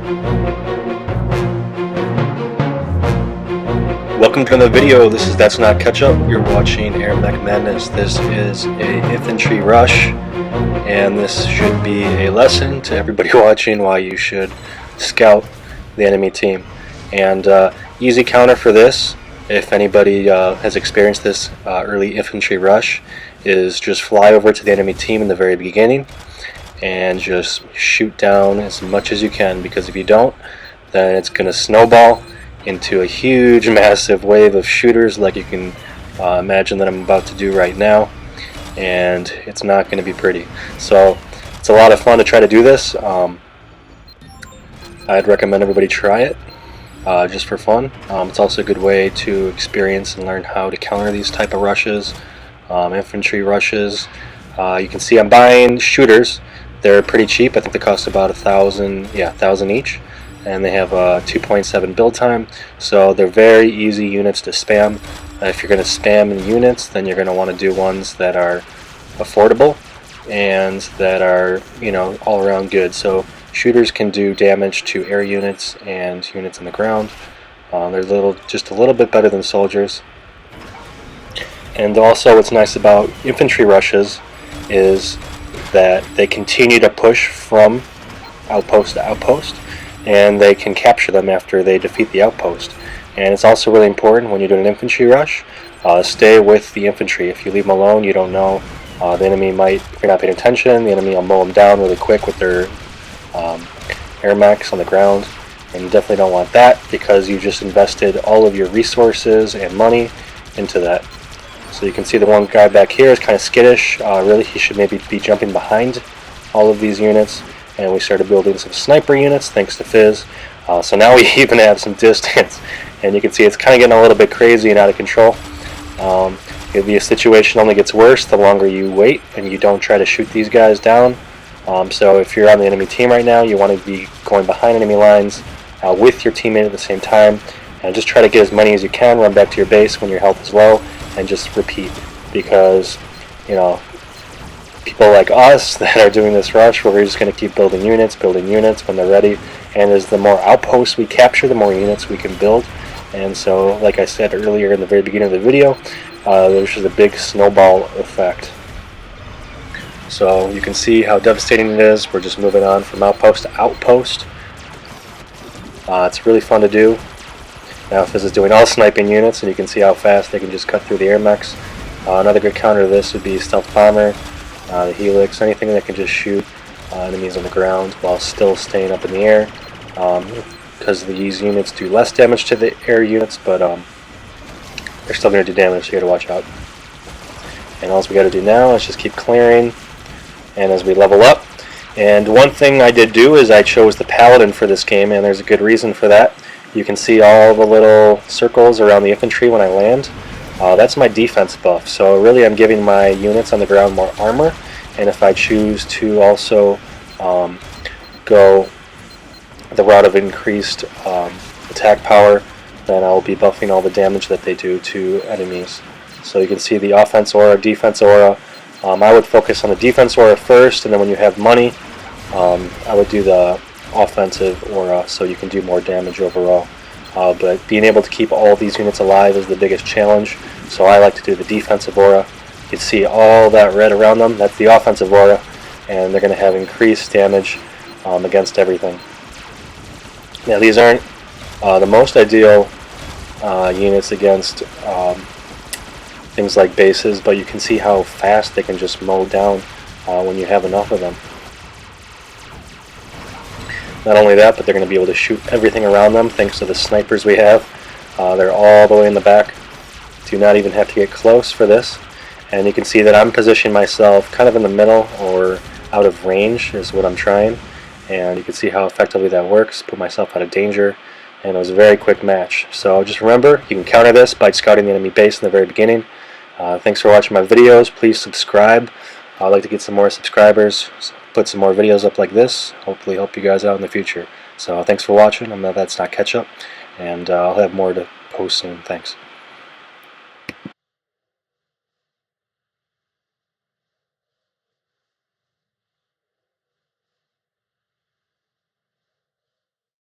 Welcome to another video. This is That's Not Catch Up. You're watching AirMech Madness. This is a Infantry Rush, and this should be a lesson to everybody watching why you should scout the enemy team. And easy counter for this, if anybody has experienced this early Infantry Rush, is just fly over to the enemy team in the very beginning and just shoot down as much as you can, because if you don't, then it's going to snowball into a huge massive wave of shooters like you can imagine that I'm about to do right now, and it's not going to be pretty. So it's a lot of fun to try to do this. I'd recommend everybody try it just for fun. It's also a good way to experience and learn how to counter these type of rushes, infantry rushes. You can see I'm buying shooters. They're pretty cheap. I think they cost about $1,000 each, and they have a 2.7 build time, so they're very easy units to spam. If you're going to spam in units, then you're going to want to do ones that are affordable and that are, you know, all around good. So shooters can do damage to air units and units on the ground. They're just a little bit better than soldiers. And also what's nice about infantry rushes is that they continue to push from outpost to outpost, and they can capture them after they defeat the outpost. And it's also really important when you're doing an infantry rush, stay with the infantry. If you leave them alone, you don't know. The enemy might, if you're not paying attention, the enemy will mow them down really quick with their AirMechs on the ground. And you definitely don't want that, because you just invested all of your resources and money into that. So you can see the one guy back here is kind of skittish. Really, he should maybe be jumping behind all of these units. And we started building some sniper units thanks to Fizz. So now we even have some distance, and you can see it's kind of getting a little bit crazy and out of control. The situation only gets worse the longer you wait and you don't try to shoot these guys down. So if you're on the enemy team right now, you want to be going behind enemy lines with your teammate at the same time, and just try to get as many as you can, run back to your base when your health is low, and just repeat. Because, you know, people like us that are doing this rush, where we're just going to keep building units when they're ready, and as the more outposts we capture, the more units we can build. And so, like I said earlier in the very beginning of the video, there's just a big snowball effect. So you can see how devastating it is. We're just moving on from outpost to outpost. It's really fun to do. Now Fizz is doing all sniping units, and you can see how fast they can just cut through the AirMechs. Another good counter to this would be Stealth Bomber, the Helix, anything that can just shoot enemies on the ground while still staying up in the air, because these units do less damage to the air units, but they're still going to do damage, so you got to watch out. And all we got to do now is just keep clearing, and as we level up. And one thing I did do is I chose the Paladin for this game, and there's a good reason for that. You can see all the little circles around the infantry when I land. That's my defense buff, so really I'm giving my units on the ground more armor, and if I choose to also go the route of increased attack power, then I'll be buffing all the damage that they do to enemies. So you can see the offense aura, defense aura. I would focus on the defense aura first, and then when you have money, I would do the offensive aura, so you can do more damage overall. But being able to keep all these units alive is the biggest challenge, so I like to do the defensive aura. You can see all that red around them, that's the offensive aura, and they're going to have increased damage against everything. Now these aren't the most ideal units against things like bases, but you can see how fast they can just mow down when you have enough of them. Not only that, but they're going to be able to shoot everything around them thanks to the snipers we have. They're all the way in the back. Do not even have to get close for this. And you can see that I'm positioning myself kind of in the middle, or out of range is what I'm trying. And you can see how effectively that works. Put myself out of danger. And it was a very quick match. So just remember, you can counter this by scouting the enemy base in the very beginning. Thanks for watching my videos. Please subscribe. I'd like to get some more subscribers, put some more videos up like this, hopefully help you guys out in the future. So thanks for watching. That's Not Catch Up, and I'll have more to post soon. Thanks.